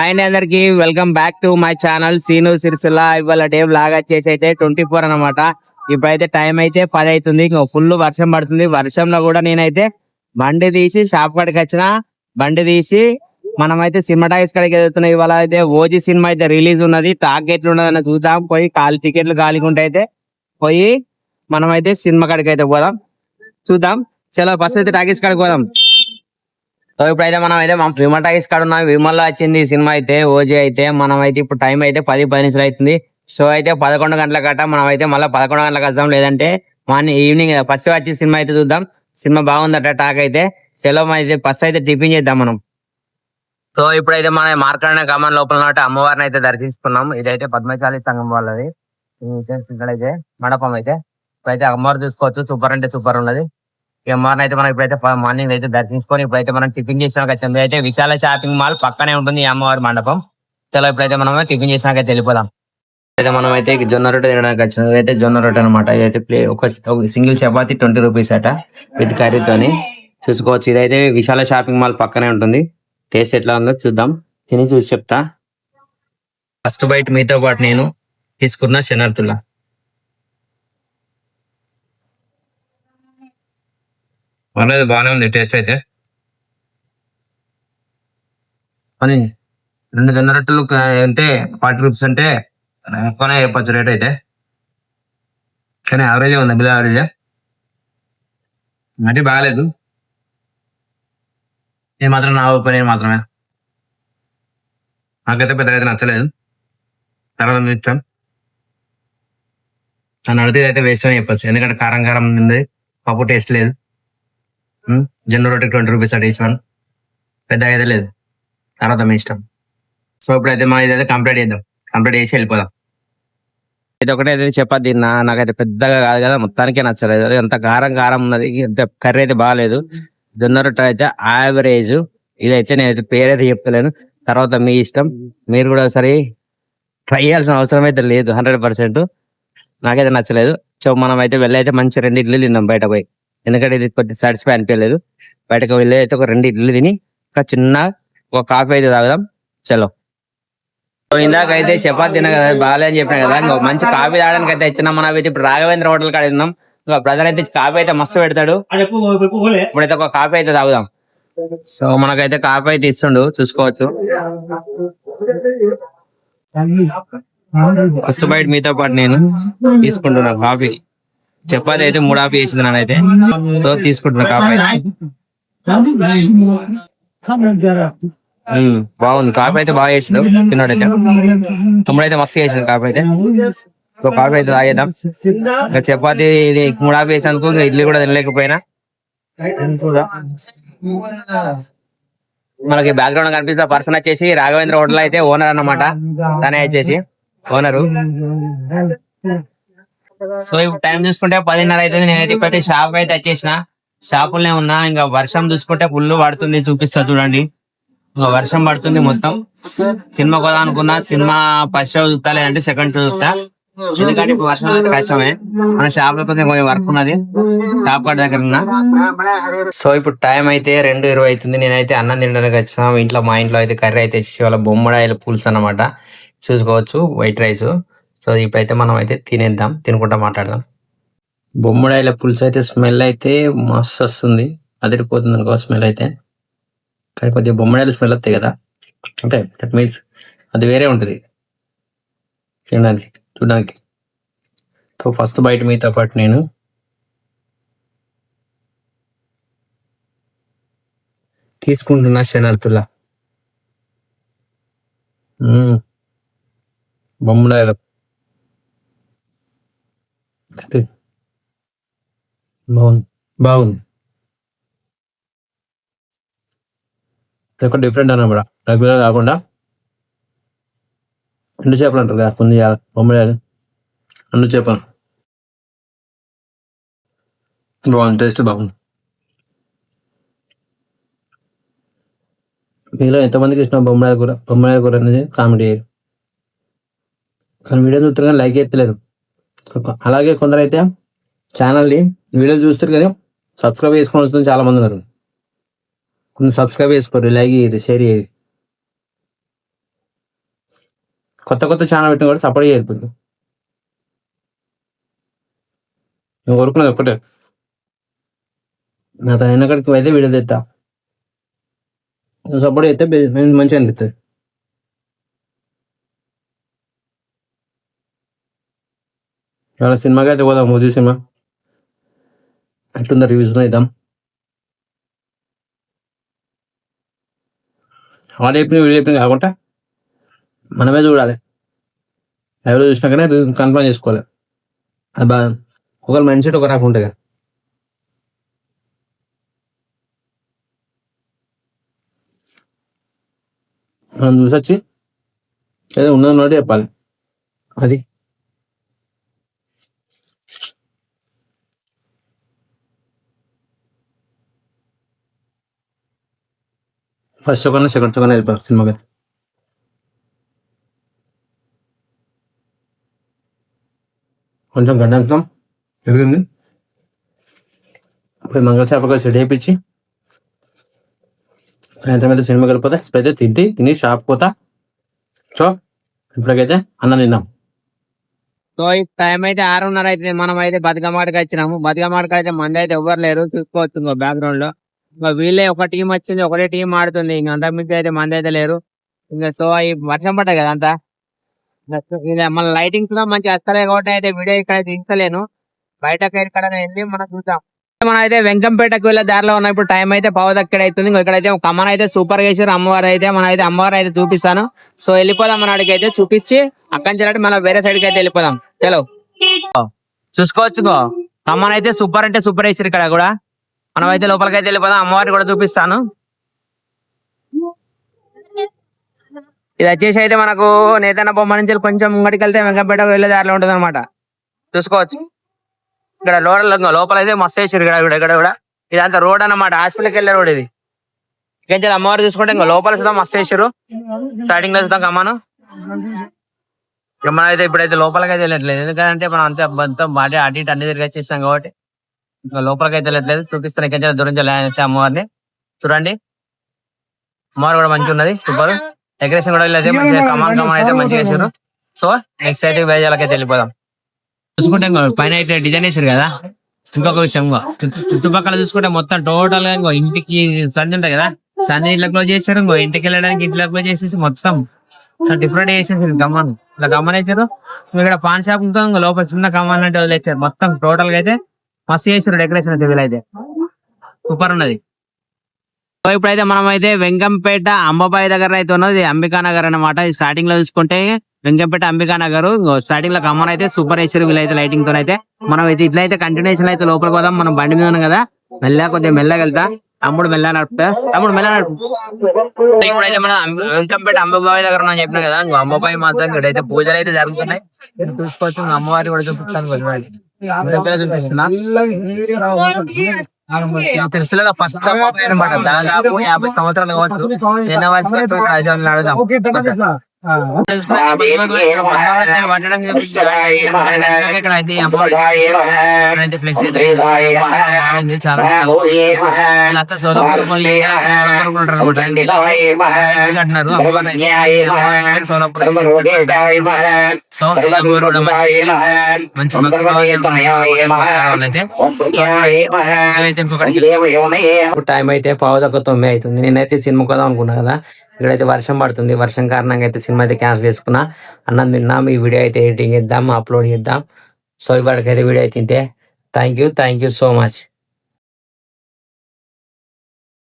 And అందరికి welcome back to my channel Seenu Sircilla. ఇవాళ day blog వచ్చేసి అయితే 24 అనమాట. ఇప్పుడైతే టైం అయితే 10 అవుతుంది. ఫుల్ వర్షం పడుతుంది. వర్షంలో కూడా నేనైతే బండి తీసి షాప్ కాడికి వచ్చిన. బండి తీసి మనమైతే సినిమా టాకీస్ కాడికి వెళ్తున్నాం. ఇవాళ అయితే ఓజీ సినిమా అయితే రిలీజ్ ఉన్నది. టాక్ ఎట్లు ఉన్నదని చూద్దాం. పోయి టికెట్లు ఖాళీకుంటే అయితే పోయి మనమైతే సినిమా కాడికి అయితే పోదాం. చూద్దాం. చలో ఫస్ట్ అయితే టాకీస్ కాడికి పోదాం. సో ఇప్పుడైతే మనం అయితే మనం విమల్ టాకీస్ కాడ ఉన్నాం. విమల్లో వచ్చింది ఈ సినిమా అయితే ఓజీ అయితే. మనం అయితే ఇప్పుడు టైం అయితే 10 నిమిషాలు అవుతుంది. సో అయితే 11 గంటల గట్ట మనం అయితే మళ్ళీ 11 గంటలకు వద్దాం. లేదంటే మార్నింగ్ ఈవినింగ్ ఫస్ట్ వచ్చి సినిమా అయితే చూద్దాం. సినిమా బాగుందట టాక్ అయితే. చలో అయితే ఫస్ట్ అయితే టిఫిన్ చేద్దాం మనం. సో ఇప్పుడైతే మన మార్కాడ కమాన్ లోపల అమ్మవారిని అయితే దర్శించుకున్నాం. ఇదైతే పద్మశాలి సంఘం వాళ్ళది. ఇక్కడైతే మండపం అయితే ఇప్పుడైతే అమ్మవారు చూసుకోవచ్చు. సూపర్ అంటే సూపర్ ఉన్నది. ఇక మార్నింగ్ అయితే మనం ఇప్పుడైతే మార్నింగ్ అయితే దర్శించుకొని ఇప్పుడైతే మనం టిఫిన్ చేసినాక అయితే విశాల షాపింగ్ మాల్ పక్కనే ఉంటుంది ఈ అమ్మవారి మండపం. చలో ఇప్పుడైతే మనం టిఫిన్ చేసినాకైతే వెళ్ళిపోదాం. అయితే మనం అయితే జొన్న రొట్టె తినడానికి వచ్చినాం. ఇదైతే జొన్న రొట్టె అనమాట. ఇదైతే ఒక సింగిల్ చపాతి 20 రూపీస్ అట విత్ కర్రీతోని. చూసుకోవచ్చు. ఇదైతే విశాల షాపింగ్ మాల్ పక్కనే ఉంటుంది. టేస్ట్ ఎట్లా ఉందో చూద్దాం. తిని చూసి చెప్తా. ఫస్ట్ బైట్ మీతో పాటు నేను తీసుకున్న శనార్థుల్లా. పర్లేదు, బాగానే ఉంది టేస్ట్ అయితే. కానీ 2 జొన్న రొట్టెలు అంటే 40 రూపీస్ అంటే ఎక్కువనే చెప్పచ్చు రేట్ అయితే. కానీ యావరేజ్ ఉంది, బిల్ యావరేజ్. అంటే బాగాలేదు. నేను మాత్రం నా ఒపీనియన్ మాత్రమే. నాకైతే పెద్దగా అయితే నచ్చలేదు. తర్వాత మీ ఇష్టం. నన్ను అడిగితే అయితే వేస్ట్ అని చెప్పచ్చు. ఎందుకంటే కారం కారం ఉంది, పప్పు టేస్ట్ లేదు. జొన్న రొట్టెకి 20 రూపీస్ అంటే ఇచ్చాను. పెద్దగా అయితే లేదు. తర్వాత మీ ఇష్టం. సో ఇప్పుడైతే మనం ఇదైతే కంప్లీట్ చేద్దాం. కంప్లీట్ చేసి వెళ్ళిపోదాం. ఇది ఒకటైతే చపాతి తిన్నా. నాకైతే పెద్దగా కాదు కదా, మొత్తానికే నచ్చలేదు. ఎంత కారం కారం ఉన్నది. కర్రీ అయితే బాగాలేదు. జొన్న రొట్టె అయితే యావరేజ్. ఇదైతే నేనైతే పేరైతే చెప్తలేను. తర్వాత మీ ఇష్టం. మీరు కూడా ఒకసారి ట్రై చేయాల్సిన అవసరం అయితే లేదు. 100%. నాకైతే నచ్చలేదు. సో మనం అయితే వెళ్ళి అయితే మంచి 2 ఇడ్లీలు తిందాం బయట పోయి. ఎందుకంటే ఇది కొద్దిగా సాటిస్ఫై అనిపించలేదు. బయటకు వెళ్ళి అయితే ఒక 2 ఇడ్లీలు తిని ఒక కాఫీ అయితే తాగుదాం. చలో. ఇందాక అయితే చపాతి తిన్నా కదా, బాగాలే అని చెప్పినా కదా. ఇంకో మంచి కాఫీ తాగడానికి అయితే ఇచ్చినాం. మనం అయితే ఇప్పుడు రాఘవేంద్ర హోటల్ కాడ తిన్నాం. ఇంకా బ్రదర్ అయితే కాఫీ అయితే మస్తు పెడతాడు. ఇప్పుడైతే ఒక కాఫీ అయితే తాగుదాం. సో మనకైతే కాఫీ అయితే ఇస్తుండు, చూసుకోవచ్చు. ఫస్ట్ బైట్ మీతో పాటు నేను తీసుకుంటున్నా కాఫీ. చపాతి అయితే 3 కాఫీ వేసింది నానైతే. సో తీసుకుంటున్నా కాఫీ. బాగుంది కాఫీ అయితే, బాగా చేసిండు తిన్నాడైతే. తమ్ముడైతే మస్తు చేసిండు కాఫీ అయితే. సో కాఫీ అయితే తాగేద్దాం. ఇంకా చపాతి ఇది 3 కాఫీ వేసినందుకు ఇడ్లీ కూడా తినలేకపోయినా. మనకి బ్యాక్గ్రౌండ్ కనిపిస్తున్న పర్సన్ వచ్చేసి రాఘవేంద్ర హోటల్ అయితే ఓనర్ అన్నమాట. తనే వచ్చేసి ఓనరు. సో ఇప్పుడు టైం చూసుకుంటే 10:30 అవుతుంది. నేనైతే ఇప్పుడైతే షాప్ అయితే వచ్చేసిన. షాపులనే ఉన్నా. ఇంకా వర్షం చూసుకుంటే ఫుల్ పడుతుంది. చూపిస్తా చూడండి. ఇంకా వర్షం పడుతుంది మొత్తం. సినిమా కదా అనుకున్నా. సినిమా ఫస్ట్ షో చూస్తా, లేదంటే సెకండ్ షో చూస్తా. ఎందుకంటే ఇప్పుడు వర్షం అంటే కష్టమే. మన షాప్ లో కొంచెం వర్క్ ఉన్నది. షాప్ కాడ దగ్గర ఉన్నా. సో ఇప్పుడు టైం అయితే 2:20 అవుతుంది. నేనైతే అన్నం తినడానికి వచ్చిన. మా ఇంట్లో అయితే కర్రీ అయితే వచ్చేసి వాళ్ళ బొమ్మడాయిల పులుసు అన్నమాట. చూసుకోవచ్చు, వైట్ రైస్. సో ఇప్పుడైతే మనం అయితే తినేద్దాం, తినుకుంటా మాట్లాడదాం. బొమ్మడాయిల పులుసు అయితే స్మెల్ అయితే మస్తు వస్తుంది. అదిరిపోతుంది అనుకో స్మెల్ అయితే. కానీ కొద్దిగా బొమ్మడాయిల స్మెల్ వస్తాయి కదా, అంటే దట్ మీన్స్ అది వేరే ఉంటుంది తినడానికి, చూడడానికి. సో ఫస్ట్ బయట మీతో పాటు నేను తీసుకుంటున్నా శనార్థుల్లా. బొమ్మడాయిల బాగుంది, బాగుంది. డిఫరెంట్ అన్నమాట. రెగ్యులర్ కాకుండా ఎండు చేపలు అంటారు కదా, కొన్ని బొమ్మడాయలు ఎండు చేపలు. బాగుంది, టేస్ట్ బాగుంది. మీలో ఎంతమందికి ఇష్టం బొమ్మడాయల కూర అనేది కామెంట్ చేయరు. కానీ వీడియో చూస్తారు కానీ లైక్ ఎత్తలేరు. అలాగే కొందరు అయితే ఛానల్ని వీడియోలు చూస్తారు కానీ సబ్స్క్రైబ్ చేసుకొని వస్తుంది చాలా మంది ఉన్నారు. కొంచెం సబ్స్క్రైబ్ చేసుకోరు, లైక్ చేయరు, షేర్ చేయరు. కొత్త కొత్త ఛానల్ పెట్టిన కూడా సపోర్ట్ చేయకపోయింది. నేను కోరుకున్నది ఒక్కటే, నా తన వెనకడికి అయితే వీడియో తెస్తా, సపోర్ట్ చేస్తే మంచిగా అనిపిస్తుంది. ఇవాళ సినిమాకి అయితే పోదాం, మూవీ సినిమా ఎట్లుందో రివ్యూస్ ఇద్దాం. వాడు చెప్పిన వీడియో చెప్పిన కాకుండా మనమే చూడాలి, ఎవరో చూసినాకనే కన్ఫర్మ్ చేసుకోవాలి. అది బాగా ఒకరి మైండ్ సెట్ ఒక రకం ఉంటుంది. మనం చూసొచ్చి ఏదో ఉన్నది చెప్పాలి. అది ఫస్ట్ సెకండ్ సెకండ్ వెళ్ళిపోయారు సినిమాకి. కొంచెం గడ్డంతం పెరిగింది, పోయి మంగళశాపగా సెట్ చేయించి సాయంత్రం అయితే సినిమాకి వెళ్ళిపోతే ఇప్పుడైతే తిని షాప్ పోతా. సో ఇప్పటికైతే అన్నం తిందాం. సో ఈ టైం అయితే 6:30 అయితే మనం అయితే బతుకమ్మడికి వచ్చినాము. బతుకమ్మడికి అయితే మంది అయితే ఎవ్వరు లేరు, చూసుకోవచ్చు ఇంకో బ్యాక్గ్రౌండ్ లో. ఇంకా వీళ్ళే ఒక టీం వచ్చింది, ఒకటే టీం ఆడుతుంది, ఇంకా అంత మించి అయితే మంది అయితే లేరు. ఇంకా సో ఈ వర్షం పడ్డాయి కదా అంతా, మన లైటింగ్స్ కూడా మంచి వస్తలే కాబట్టి అయితే వీడియో ఇక్కడ తీస్తలేను. బయటకు ఇక్కడ వెళ్ళి మనం చూద్దాం. మనం అయితే వెంకంపేటకు వెళ్ళే దారిలో ఉన్నాం. ఇప్పుడు టైం అయితే పావుదక్కడ అవుతుంది. ఇక్కడైతే కమ్మన్ అయితే సూపర్ గా చేసారు. అమ్మవారు అయితే మన అయితే అమ్మవారు అయితే చూపిస్తాను. సో వెళ్ళిపోదాం, మన అడిగి అయితే చూపించి అక్కడి నుంచి మళ్ళీ వేరే సైడ్ కి అయితే వెళ్ళిపోదాం. చలో చూసుకోవచ్చు, కమ్మన్ అయితే సూపర్ అంటే సూపర్ వేసారు. ఇక్కడ కూడా మనం అయితే లోపలికి అయితే వెళ్ళిపోదాం, అమ్మవారిని కూడా చూపిస్తాను. ఇది వచ్చేసి అయితే మనకు నేతన్న బొమ్మ నుంచి కొంచెం ముంగడికి వెళ్తే వెంకంపేటకు వెళ్ళే దారిలో ఉంటుంది అనమాట. చూసుకోవచ్చు ఇక్కడ లోపల అయితే మస్తు వేసారు. ఇక్కడ కూడా ఇదంతా రోడ్ అన్నమాట, హాస్పిటల్కి వెళ్ళే రోడ్ ఇది. ఇంకా అమ్మవారు చూసుకుంటే ఇంకా లోపల చూద్దాం, మస్తు వేసారు. స్టార్టింగ్ లో చూద్దాం కమ్మాను. మనం అయితే ఇప్పుడైతే లోపలికి అయితే వెళ్ళట్లేదు, ఎందుకంటే మనం అంతా బాగా అటు ఇటు అన్ని తిరిగి వచ్చేసాం కాబట్టి ఇంకా లోపలికి అయితే వెళ్ళట్లేదు. చూపిస్తాను ఇంకా దూరం నుంచి అమ్మవారిని. చూడండి అమ్మవారు కూడా మంచిగా ఉన్నది, సూపర్. డెకరేషన్ కూడా వెళ్ళేది మంచిగా, కమాన్ అయితే మంచిగా వేసారు. సో నెక్స్ట్ అయితే వేజాలకైతే వెళ్ళిపోదాం. చూసుకుంటే పైన అయితే డిజైన్ వేసారు కదా. ఇంకొక విషయం, చుట్టుపక్కల చూసుకుంటే మొత్తం టోటల్ గా ఇంటికి సంది ఉంటాయి కదా, సంది ఇంట్లో క్లోజ్ చేశారు. ఇంటికి వెళ్ళడానికి ఇంట్లో క్లోజ్ చేసేసి మొత్తం డిఫరెంట్ వేసేసారు. గమ్మన్ ఇలా గమ్మన్ వేసారు. ఇక్కడ పాన్ షాప్ ఇంకా లోపల చిన్న కమాన్ అంటే వదిలేసారు. మొత్తం టోటల్ గా అయితే మస్తు చేసారు డెకరేషన్ అయితే, వీళ్ళైతే సూపర్ ఉన్నది. సో ఇప్పుడైతే మనం అయితే వెంకంపేట అంబాబాయి దగ్గర అయితే ఉన్నది, అంబికా నగర్ అనమాట. స్టార్టింగ్ లో చూసుకుంటే వెంకంపేట అంబికా నగర్, స్టార్టింగ్ లో కమ్మన్ అయితే సూపర్ వేసారు వీళ్ళైతే లైటింగ్ తో. అయితే మనం అయితే ఇట్లయితే కంటిన్యూషన్ అయితే లోపలికి పోదాం. మనం బండి మీద ఉన్నాం కదా, కొద్దిగా మెల్లగా వెళ్తా. తమ్ముడు మెల్ల నడుపుతా, మెల్ల నడుపు. ఇప్పుడైతే మనం వెంకంపేట అంబాబాయి దగ్గర ఉన్నాం చెప్పినా కదా, అంబాబాయి మాత్రం ఇక్కడైతే పూజలు అయితే జరుగుతున్నాయి. చూసుకోవచ్చు, అమ్మవారి కూడా చూపిస్తాను, చూపిస్తున్నా. తెలుసులేదా ఫస్ట్ అనమాట, దాదాపు 50 సంవత్సరాలు కావచ్చు. టైం అయితే 9:15 అవుతుంది. నేనైతే సినిమా కదా అనుకున్నా కదా, ఇక్కడైతే వర్షం పడుతుంది. వర్షం కారణంగా అయితే సినిమా అయితే క్యాన్సిల్ చేసుకున్నా. అన్నం తిన్నాం, ఈ వీడియో అయితే ఎడిటింగ్ చేద్దాం, అప్లోడ్ చేద్దాం. సో ఇవాళకైతే వీడియో అయితే థ్యాంక్ యూ సో మచ్.